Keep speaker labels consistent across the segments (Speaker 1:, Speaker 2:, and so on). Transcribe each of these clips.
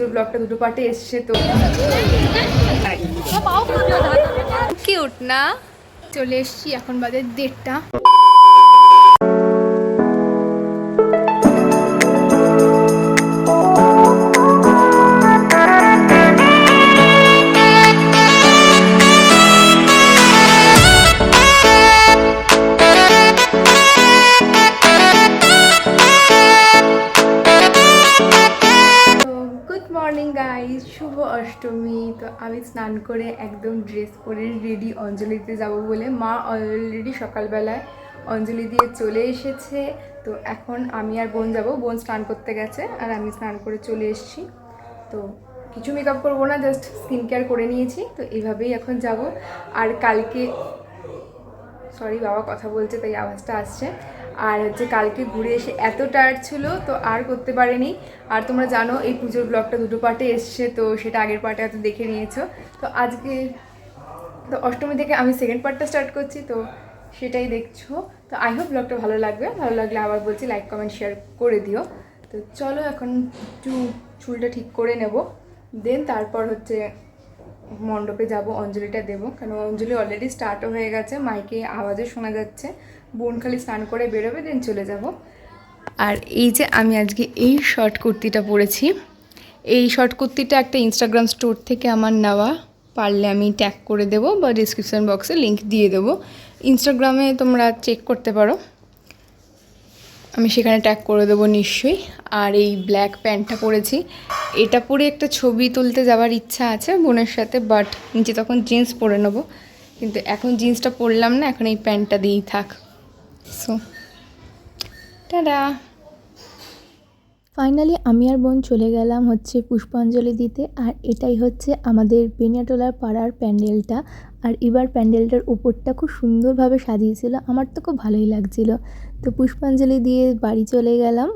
Speaker 1: পুজোর ব্লগটা দুটো পার্টে এসছে, তো কিউট না? চলে এসছি, এখন বাজে 1:30। শুভ অষ্টমী। তো আমি স্নান করে একদম ড্রেস পরে রেডি অঞ্জলিতে যাব বলে। মা অলরেডি সকালবেলায় অঞ্জলি দিয়ে চলে এসেছে। তো এখন আমি আর বোন যাব, বোন স্নান করতে গেছে আর আমি স্নান করে চলে এসেছি। তো কিছু মেকআপ করবো না, জাস্ট স্কিন কেয়ার করে নিয়েছি। তো এইভাবেই এখন যাব। আর কালকে সরি বাবা কথা বলছে তাই আওয়াজটা আসছে। আর হচ্ছে কালকে ঘুরে এসে এত টায়ার্ড ছিল তো আর করতে পারিনি। আর তোমরা জানো এই পুজোর ব্লগটা দুটো পার্টে এসছে, তো সেটা আগের পার্টে হয়তো দেখে নিয়েছো। তো আজকে তো অষ্টমী থেকে আমি সেকেন্ড পার্টটা স্টার্ট করছি, তো সেটাই দেখছো। তো আই হোপ ব্লগটা ভালো লাগবে, ভালো লাগলে আবার বলছি লাইক কমেন্ট শেয়ার করে দিও। তো চলো এখন একটু চুলটা ঠিক করে নেব, দেন তারপর হচ্ছে মণ্ডপে যাব, অঞ্জলিটা দেবো। কারণ অঞ্জলি অলরেডি স্টার্টও হয়ে গেছে, মাইকে আওয়াজও শোনা যাচ্ছে। বোন খালি স্নান করে বেরোবে, দেন চলে যাব। আর এই যে আমি আজকে এই শর্ট কুর্তিটা পরেছি, এই শর্ট কুর্তিটা একটা ইনস্টাগ্রাম স্টোর থেকে আমার নেওয়া। পারলে আমি ট্যাগ করে দেবো বা ডিসক্রিপশান বক্সে লিঙ্ক দিয়ে দেবো। ইনস্টাগ্রামে তোমরা চেক করতে পারো, আমি সেখানে ট্যাগ করে দেবো নিশ্চয়ই। আর এই ব্ল্যাক প্যান্টটা পরেছি, এটা পরে একটা ছবি তুলতে যাওয়ার ইচ্ছা আছে বোনের সাথে, বাট নিচে তখন জিন্স পরে নেবো। কিন্তু এখন জিন্সটা পরলাম না, এখন এই প্যান্টটা দিয়েই থাক। So tata.
Speaker 2: ফাইনালি আমি আর বোন চলে গেলাম হচ্ছে পুষ্পাঞ্জলি দিতে। আর এটাই হচ্ছে আমাদের বেনিয়াটোলার পাড়ার প্যান্ডেলটা। আর এবার প্যান্ডেলটার উপরটা খুব সুন্দরভাবে সাজিয়েছিল, আমার তো খুব ভালোই লাগছিল। তো পুষ্পাঞ্জলি দিয়ে বাড়ি চলে গেলাম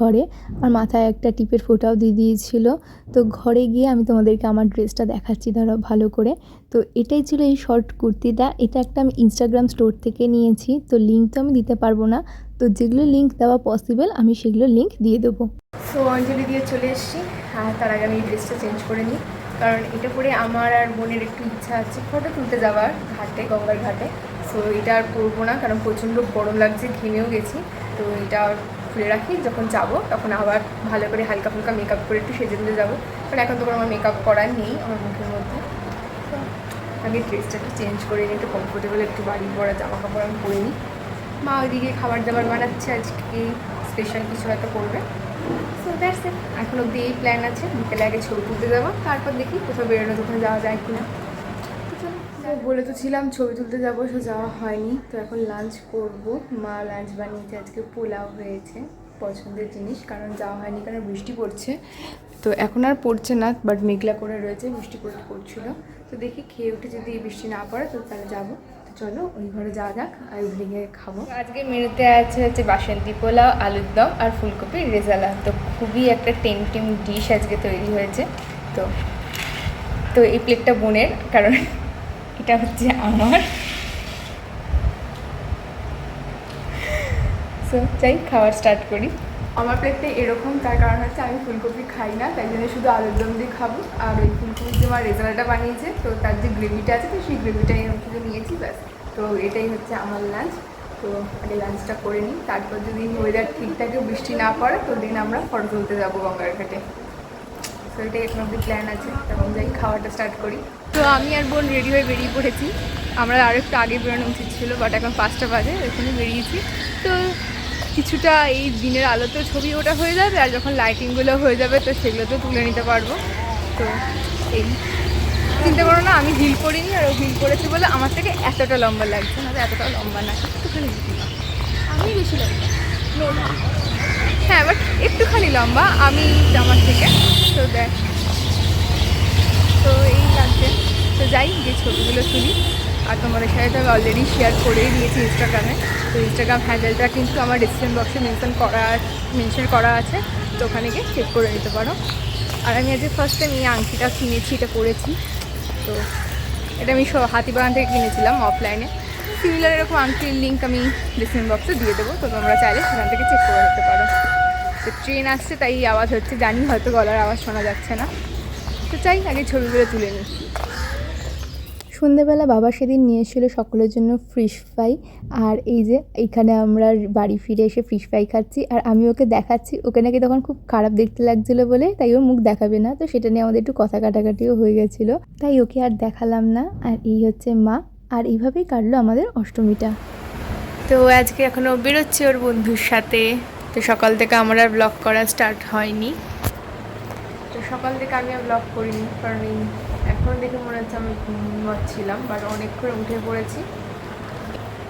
Speaker 2: ঘরে। আর মাথায় একটা টিপের ফোঁটাও দিয়ে দিয়েছিল। তো ঘরে গিয়ে আমি তোমাদেরকে আমার ড্রেসটা দেখাচ্ছি ধরো ভালো করে। তো এটাই ছিল এই শর্ট কুর্তিটা, এটা একটা আমি ইনস্টাগ্রাম স্টোর থেকে নিয়েছি। তো লিঙ্ক তো আমি দিতে পারবো না, তো যেগুলো লিঙ্ক দেওয়া পসিবল আমি সেগুলো লিঙ্ক দিয়ে দেবো।
Speaker 1: সো অঞ্জলি দিয়ে চলে এসেছি। হ্যাঁ, তার আগে আমি এই ড্রেসটা চেঞ্জ করে নিই, কারণ এটা পরে আমার আর বোনের একটু ইচ্ছা আছে ফটো তুলতে যাওয়ার ঘাটে, গঙ্গার ঘাটে। সো এটা আর করবো না, কারণ প্রচণ্ড গরম লাগছে, ঘেমেও গেছি। তো এটা খুলে রাখি, যখন যাব তখন আবার ভালো করে হালকা ফুলকা মেকআপ করে একটু সেজে দিতে যাবো। কারণ এখন তো আমার মেকআপ করা নেই আমার মুখের মধ্যে। তো আগে ড্রেসটা একটু চেঞ্জ করে নিই, একটু কমফোর্টেবল একটু বাড়ি পরা জামা কাপড় আমি পরে নিই। মা ওইদিকে খাবার দাবার বানাচ্ছে, আজকে স্পেশাল কিছু হয়তো করবে। So that's it. এখন অব্দি এই প্ল্যান আছে, বিকেলে আগে ছবি তুলতে যাবো, তারপর দেখি কোথাও বেরোনো যখন যাওয়া যায় কিনা। বলে তো ছিলাম ছবি তুলতে যাবো, সে যাওয়া হয়নি। তো এখন লাঞ্চ করব, মা লাঞ্চ বানিয়েছে, আজকে পোলাও হয়েছে, পছন্দের জিনিস। কারণ যাওয়া হয়নি কারণ বৃষ্টি পড়ছে। তো এখন আর পড়ছে না, বাট মেঘলা করে রয়েছে, বৃষ্টি পড়ছিল। তো দেখি খেয়ে উঠে যদি বৃষ্টি না পড়ে তো তাহলে যাবো। তো চলো ওই ঘরে যাওয়া যাক, আর ইভিনিংয়ে খাবো। আজকে মেনুতে আছে হচ্ছে বাসন্তী পোলাও, আলুর দম আর ফুলকপির রেজালা। তো খুবই একটা টেমটেম ডিশ আজকে তৈরি হয়েছে। তো তো এই প্লেটটা বোনের, কারণ এটা হচ্ছে আমার। সো চাই খাওয়ার স্টার্ট করি। আমার প্লেটটা এরকম, তার কারণ হচ্ছে আমি ফুলকপি খাই না, তাই জন্য শুধু আলুর দম দিয়ে খাবো। আর ওই ফুলকপির যে আমার রেজালাটা বানিয়েছে, তো তার যে গ্রেভিটা আছে, তো সেই গ্রেভিটাই আমি শুধু নিয়েছি ব্যাস। তো এটাই হচ্ছে আমার লাঞ্চ। তো আগে লাঞ্চটা করে নিই, তারপর যদি ওয়েদার ঠিক থাকে, বৃষ্টি না পড়ে, তো দিন আমরা ফটো তুলতে যাবো গঙ্গার ঘাটে। তো এটাই এখন অব্দি প্ল্যান আছে, তখন যাই খাওয়াটা স্টার্ট করি। তো আমি আর বোন রেডি হয়ে বেরিয়ে পড়েছি। আমরা আরও একটু আগে বেরোনো উচিত ছিল, বাট এখন 5টা বাজে, ওখানে বেরিয়েছি। তো কিছুটা এই দিনের আলোতেও ছবি ওটা হয়ে যাবে, আর যখন লাইটিংগুলো হয়ে যাবে তো সেগুলোতেও তুলে নিতে পারবো। তো এই চিন্তা করো না, আমি হিল করিনি, আর ও হিল করেছি বলে আমার থেকে এতটা লম্বা লাগছে, না এতটা লম্বা না, একটুখানি আমি বেশি লম্বা। হ্যাঁ, বাট একটুখানি লম্বা আমি আমার থেকে। তো দেখ, তো এই লাগছে। তো যাই যে ছবিগুলো তুলি, আর তোমাদের সাথে তো আমি অলরেডি শেয়ার করেই দিয়েছি ইনস্টাগ্রামে। তো ইনস্টাগ্রাম হ্যান্ডেলটা কিন্তু আমার ডিসক্রিপশন বক্সে মেনশন করা আছে, তো ওখানে গিয়ে চেক করে নিতে পারো। আর আমি আজকে ফার্স্ট টাইম এই আংটিটা কিনেছি, এটা পরেছি। তো এটা আমি হাতিবাগান থেকে কিনেছিলাম অফলাইনে। সিমিলার এরকম আংটির লিঙ্ক আমি ডিসক্রিপশন বক্সে দিয়ে দেবো, তো তোমরা চাইলে সেখান থেকে চেক করে নিতে পারো। তো ট্রেন আসছে তাই এই আওয়াজ হচ্ছে, জানি হয়তো গলার আওয়াজ শোনা যাচ্ছে না। তো চাই আগে ছবিগুলো তুলে নিই।
Speaker 2: সন্ধেবেলা বাবা সেদিন নিয়ে এসেছিলো সকলের জন্য ফিশ ফ্রাই, আর এই যে এইখানে আমরা বাড়ি ফিরে এসে ফিশ ফ্রাই খাচ্ছি, আর আমি ওকে দেখাচ্ছি। ওকে নাকি তখন খুব খারাপ দেখতে লাগছিলো বলে তাই ও মুখ দেখাবে না, তো সেটা নিয়ে আমাদের একটু কথা কাটাকাটিও হয়ে গেছিলো, তাই ওকে আর দেখালাম না। আর এই হচ্ছে মা, আর এইভাবেই কাটলো আমাদের অষ্টমীটা।
Speaker 1: তো আজকে এখনও বেরোচ্ছে ওর বন্ধুর সাথে। তো সকাল থেকে আমার আর ব্লগ করা স্টার্ট হয়নি। তো সকাল থেকে আমি আর ব্লগ করিনি, কারণ এখন দেখে মনে হচ্ছে আমি ঘুমাচ্ছিলাম, বাট অনেকক্ষণ উঠে পড়েছি।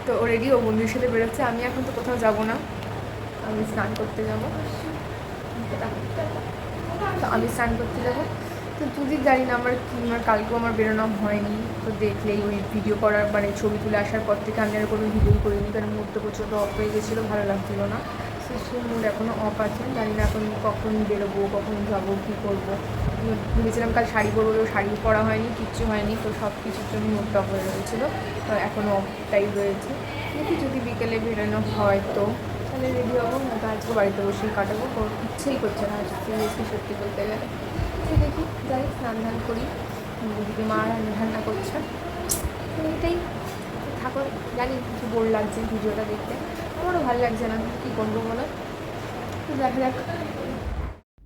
Speaker 1: তো অলরেডি ও বন্ধুর সাথে বেরোচ্ছে, আমি এখন তো কোথাও যাব না, আমি স্নান করতে যাব। তো আমি স্নান করতে যাব। তো দুদিন জানি না আমার কি, আমার কালকেও আমার বেরোনো হয়নি। তো দেখলেই ওই ভিডিও করার মানে ছবি তুলে আসার পর থেকে আমি আর কোনো ভিডিও করিনি, কারণ মুডটা প্রচণ্ড অফ হয়ে গেছিলো, ভালো লাগছিলো না। তো সেই মুড এখনও অফ আছে, জানি না এখন কখন বেরোবো, কখন যাবো, কী করবো। ভেবেছিলাম কাল শাড়ি পরবো, শাড়ি পরা হয়নি, কিচ্ছু হয়নি। তো সব কিছুর জন্য মুডটা অফ হয়ে রয়েছিলো, তো এখনও অফটাই রয়েছে। দেখি যদি বিকেলে বেরোনো হয় তো তাহলে রেডি হবো, না তো আজকে বাড়িতে বসেই কাটাবো। ইচ্ছেই করছে না সিরিয়াসলি, সত্যি বলতে গেলে। দেখি যাই, স্নান ধান করি। দিদি মা রান্না করছে, তো এটাই ঠাকুর। জানি কিছু বোর লাগছে ভিডিওটা দেখতে, আমারও ভালো লাগছে না, কী করবো বলো। তো দেখা যাক।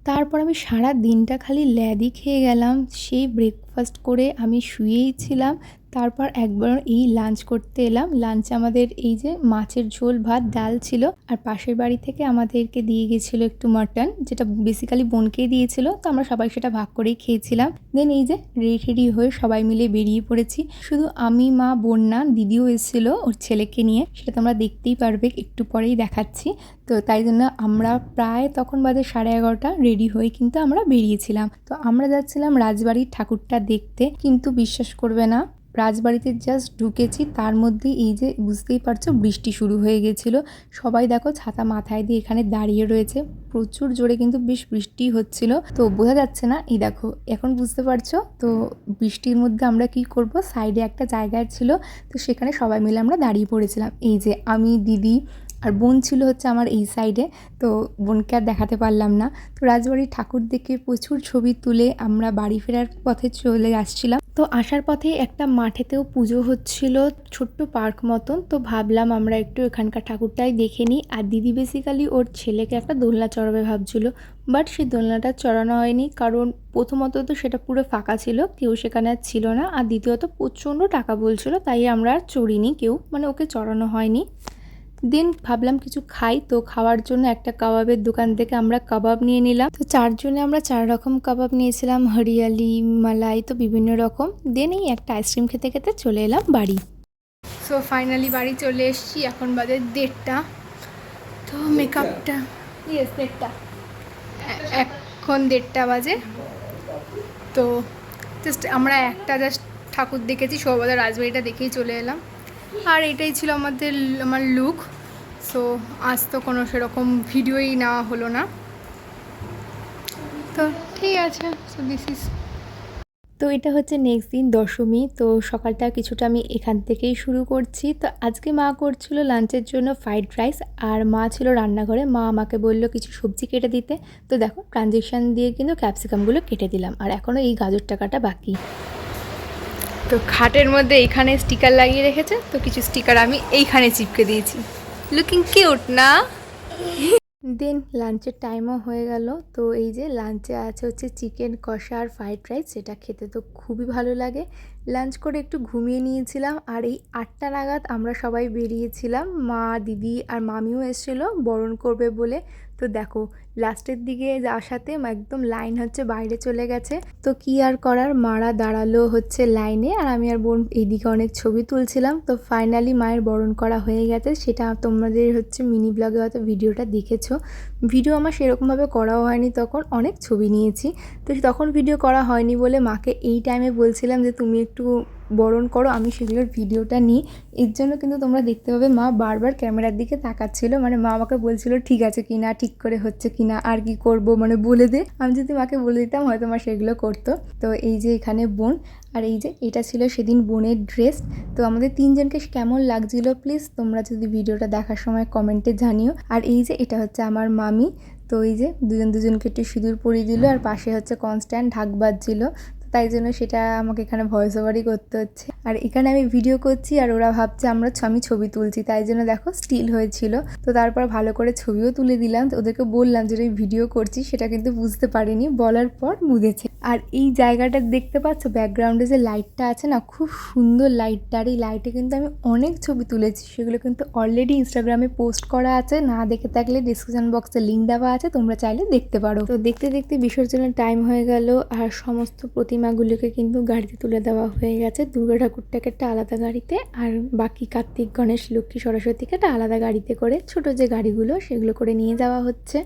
Speaker 2: তারপর আমি সারা দিনটা খালি ল্যাদি খেয়ে গেলাম। সেই ব্রেকফাস্ট করে আমি শুয়েই ছিলাম। তারপর একবার এই লাঞ্চ করতে এলাম। লাঞ্চে আমাদের এই যে মাছের ঝোল, ভাত, ডাল ছিল, আর পাশের বাড়ি থেকে আমাদেরকে দিয়ে গেছিলো একটু মাটন, যেটা বেসিক্যালি বোনকেই দিয়েছিল। তো আমরা সবাই সেটা ভাগ করেই খেয়েছিলাম। দেন এই যে রেডি হয়ে সবাই মিলে বেরিয়ে পড়েছি। শুধু আমি, মা, বোন না, দিদিও এসেছিলো ওর ছেলেকে নিয়ে, সেটা তোমরা দেখতেই পারবে, একটু পরেই দেখাচ্ছি। তো তাই জন্য আমরা প্রায় তখন বাজে 11:30 রেডি হয়ে কিন্তু আমরা বেরিয়েছিলাম। তো আমরা যাচ্ছিলাম রাজবাড়ির ঠাকুরটা দেখতে, কিন্তু বিশ্বাস করবে না, রাজবাড়িতে জাস্ট ঢুকেছি তার মধ্যে এই যে বুঝতেই পারছো বৃষ্টি শুরু হয়ে গেছিলো। সবাই দেখো ছাতা মাথায় দিয়ে এখানে দাঁড়িয়ে রয়েছে, প্রচুর জোরে কিন্তু বেশ বৃষ্টি হচ্ছিল। তো বোঝা যাচ্ছে না, এই দেখো এখন বুঝতে পারছো। তো বৃষ্টির মধ্যে আমরা কি করব, সাইডে একটা জায়গায় ছিল, তো সেখানে সবাই মিলে আমরা দাঁড়িয়ে পড়েছিলাম। এই যে আমি, দিদি আর বোন ছিল হচ্ছে আমার এই সাইডে। তো বোনকে আর দেখাতে পারলাম না। তো রাজবাড়ির ঠাকুর দেখে প্রচুর ছবি তুলে আমরা বাড়ি ফেরার পথে চলে আসছিলাম। তো আসার পথে একটা মাঠেতেও পুজো হচ্ছিল, ছোট্ট পার্ক মতন। তো ভাবলাম আমরা একটু এখানকার ঠাকুরটাই দেখে নিই। আর দিদি বেসিক্যালি ওর ছেলেকে একটা দোলনা চড়াবে ভাবছিল, বাট সেই দোলনাটা চড়ানো হয়নি, কারণ প্রথমত তো সেটা পুরো ফাঁকা ছিল, কেউ সেখানে আর ছিল না, আর দ্বিতীয়ত প্রচণ্ড টাকা বলছিল, তাই আমরা আর চড়িনি কেউ, মানে ওকে চড়ানো হয়নি। দেন ভাবলাম কিছু খাই, তো খাওয়ার জন্য একটা কাবাবের দোকান থেকে আমরা কাবাব নিয়ে নিলাম। তো 4 জনে আমরা 4 রকম কাবাব নিয়েছিলাম, হরিয়ালি, মালাই, তো বিভিন্ন রকম। দেন এই একটা আইসক্রিম খেতে খেতে চলে এলাম বাড়ি।
Speaker 1: সো ফাইনালি বাড়ি চলে এসেছি, এখন বাজে 1:30। তো মেকআপটা এখন 1:30 বাজে। তো জাস্ট আমরা একটা ঠাকুর দেখেছি, সৌবাজার রাজবাড়িটা দেখেই চলে এলাম। আর এটাই ছিল আমার লুক। সো আজ তো কোনো সেরকম ভিডিওই নেওয়া হলো না, তো ঠিক আছে। So this is.
Speaker 2: তো এটা হচ্ছে নেক্সট দিন দশমী। তো সকালটা কিছুটা আমি এখান থেকেই শুরু করছি। তো আজকে মা করছিল লাঞ্চের জন্য ফ্রাইড রাইস, আর মা ছিল রান্নাঘরে। মা আমাকে বললো কিছু সবজি কেটে দিতে। তো দেখো ট্রানজেকশান দিয়ে কিন্তু ক্যাপসিকামগুলো কেটে দিলাম, আর এখনও এই গাজরটা কাটা বাকি।
Speaker 1: তো খাটের মধ্যে এইখানে স্টিকার লাগিয়ে রেখেছে, তো কিছু স্টিকার আমি এইখানে চিপকে দিয়েছি। লুকিং কিউট না?
Speaker 2: দেন লাঞ্চের টাইমও হয়ে গেল। তো এই যে লাঞ্চে আছে হচ্ছে চিকেন কষা আর ফ্রাইড রাইস, সেটা খেতে তো খুবই ভালো লাগে। লাঞ্চ করে একটু ঘুমিয়ে নিয়েছিলাম, আর এই 8টা নাগাদ আমরা সবাই বেরিয়েছিলাম। মা, দিদি আর মামিও এসেছিলো বরণ করবে বলে। তো দেখো লাস্টের দিকে আসাতে একদম লাইন হচ্ছে বাইরে চলে গেছে। তো কি আর করার, মারা দাঁড়ালো হচ্ছে লাইনে, আর আমি আর বোন এইদিকে অনেক ছবি তুলছিলাম। তো ফাইনালি মায়ের বরণ করা হয়ে গেছে, সেটা তোমাদের হচ্ছে মিনি ব্লগে হয়তো ভিডিওটা দেখেছো। ভিডিও আমার সেরকমভাবে করাও হয়নি, তখন অনেক ছবি নিয়েছি। তো তখন ভিডিও করা হয়নি বলে মাকে এই টাইমে বলছিলাম যে তুমি একটু বরণ করো, আমি সেগুলোর ভিডিওটা নিই। এর জন্য কিন্তু তোমরা দেখতে পাবে মা বারবার ক্যামেরার দিকে তাকাচ্ছিল, মানে মা আমাকে বলছিল ঠিক আছে কিনা, ঠিক করে হচ্ছে কিনা, আর কি করব, মানে বলে দে। আমি যদি মাকে বলে দিতাম হয়তো মা সেগুলো করতো। তো এই যে এখানে বোন, আর এই যে এটা ছিল সেদিন বোনের ড্রেস। তো আমাদের 3 জনকে কেমন লাগছিল প্লিজ তোমরা যদি ভিডিওটা দেখার সময় কমেন্টে জানিও। আর এই যে এটা হচ্ছে আমার মামি।
Speaker 1: তো এই যে দুজনকে একটু সিঁদুর পরিয়ে দিল, আর পাশে হচ্ছে কনস্ট্যান্ট ঢাক বাজছিল, তো তাই জন্য সেটা আমাকে এখানে ভয়েস ওভারই করতে হচ্ছে। আর এখানে আমি ভিডিও করছি আর ওরা ভাবছে আমি ছবি তুলছি, তাই জন্য দেখো স্টিল হয়েছিল। তো তারপর ভালো করে ছবিও তুলে দিলাম, তো ওদেরকে বললাম যে আমি ভিডিও করছি, সেটা কিন্তু বুঝতে পারিনি, বলার পর বুঝেছে। আর এই জায়গাটা দেখতে পাচ্ছ, ব্যাকগ্রাউন্ডে যে লাইটটা আছে না, খুব সুন্দর লাইটটা। আর এই লাইটে কিন্তু আমি অনেক ছবি তুলেছি, সেগুলো কিন্তু অলরেডি ইনস্টাগ্রামে পোস্ট করা আছে, না দেখে থাকলে ডিসক্রিপশন বক্সে লিঙ্ক দেওয়া আছে, তোমরা চাইলে দেখতে পারো। তো দেখতে দেখতে বিসর্জনের টাইম হয়ে গেল, আর সমস্ত প্রতিমাগুলোকে কিন্তু গাড়িতে তুলে দেওয়া হয়ে গেছে। দুর্গা ঠাকুরটাকে একটা আলাদা গাড়িতে, আর বাকি কার্তিক, গণেশ, লক্ষ্মী, সরস্বতীকে একটা আলাদা গাড়িতে করে, ছোট যে গাড়িগুলো সেগুলো করে নিয়ে যাওয়া হচ্ছে।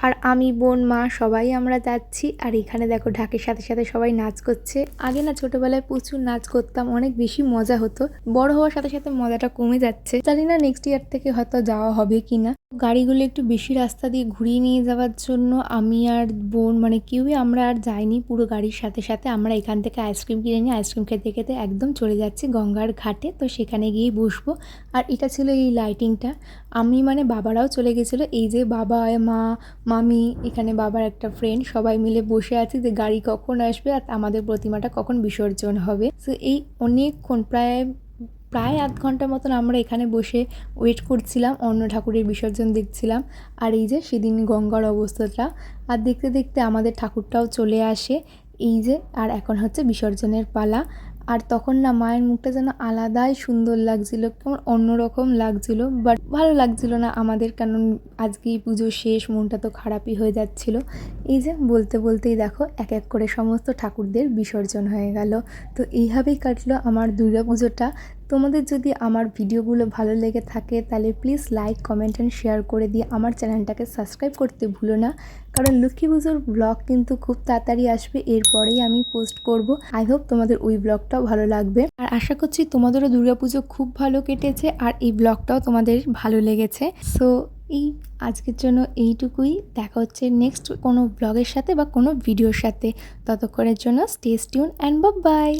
Speaker 1: আর আমি, বোন, মা সবাই আমরা যাচ্ছি। আর এখানে দেখো ঢাকের সাথে সাথে সবাই নাচ করছে। আগে না ছোটোবেলায় প্রচুর নাচ করতাম, অনেক বেশি মজা হতো। বড় হওয়ার সাথে সাথে মজাটা কমে যাচ্ছে, জানি না নেক্সট ইয়ার থেকে হয়তো যাওয়া হবে কি না। গাড়িগুলো একটু বেশি রাস্তা দিয়ে ঘুরিয়ে নিয়ে যাওয়ার জন্য আমি আর বোন কেউই আমরা আর যাইনি পুরো গাড়ির সাথে সাথে। আমরা এখান থেকে আইসক্রিম কিনে নিয়ে আইসক্রিম খেতে খেতে একদম চলে যাচ্ছি গঙ্গার ঘাটে, তো সেখানে গিয়ে বসবো। আর এটা ছিল এই লাইটিংটা। আমি বাবারাও চলে গেছিলো, এই যে বাবা, মা, মামি, এখানে বাবার একটা ফ্রেন্ড, সবাই মিলে বসে আছি যে গাড়ি কখন আসবে আর আমাদের প্রতিমাটা কখন বিসর্জন হবে। তো এই অনেকক্ষণ প্রায় আধ ঘন্টার মতন আমরা এখানে বসে ওয়েট করছিলাম, অন্য ঠাকুরের বিসর্জন দেখছিলাম। আর এই যে সেদিন গঙ্গার অবস্থাটা, আর দেখতে দেখতে আমাদের ঠাকুরটাও চলে আসে। এই যে, আর এখন হচ্ছে বিসর্জনের পালা। আর তখন না মায়ের মুখটা যেন আলাদাই সুন্দর লাগছিল, কেমন অন্যরকম লাগছিল, বাট ভালো লাগছিল না আমাদের, কারণ আজকেই পুজো শেষ, মনটা তো খারাপই হয়ে যাচ্ছিল। এই যে বলতে বলতেই দেখো এক এক করে সমস্ত ঠাকুরদের বিসর্জন হয়ে গেল। তো এইভাবেই কাটলো আমার দুর্গা পুজোটা। তোমাদের যদি আমার ভিডিওগুলো ভালো লেগে থাকে তাহলে please like, comment and share করে দিয়ে আমার চ্যানেলটাকে সাবস্ক্রাইব করতে ভুলো না, কারণ লক্ষ্মী পুজোর ব্লগ কিন্তু খুব তাড়াতাড়ি আসবে, এরপরেই আমি পোস্ট করব। আই হোপ তোমাদের ওই ব্লগটাও ভালো লাগবে, আর আশা করছি তোমাদেরও দুর্গাপুজো খুব ভালো কেটেছে আর এই ব্লগটাও তোমাদের ভালো লেগেছে। সো এই আজকের জন্য এইটুকুই, দেখা হচ্ছে নেক্সট কোনো ব্লগের সাথে বা কোনো ভিডিওর সাথে। ততক্ষণের জন্য স্টে টিউন অ্যান্ড বাই।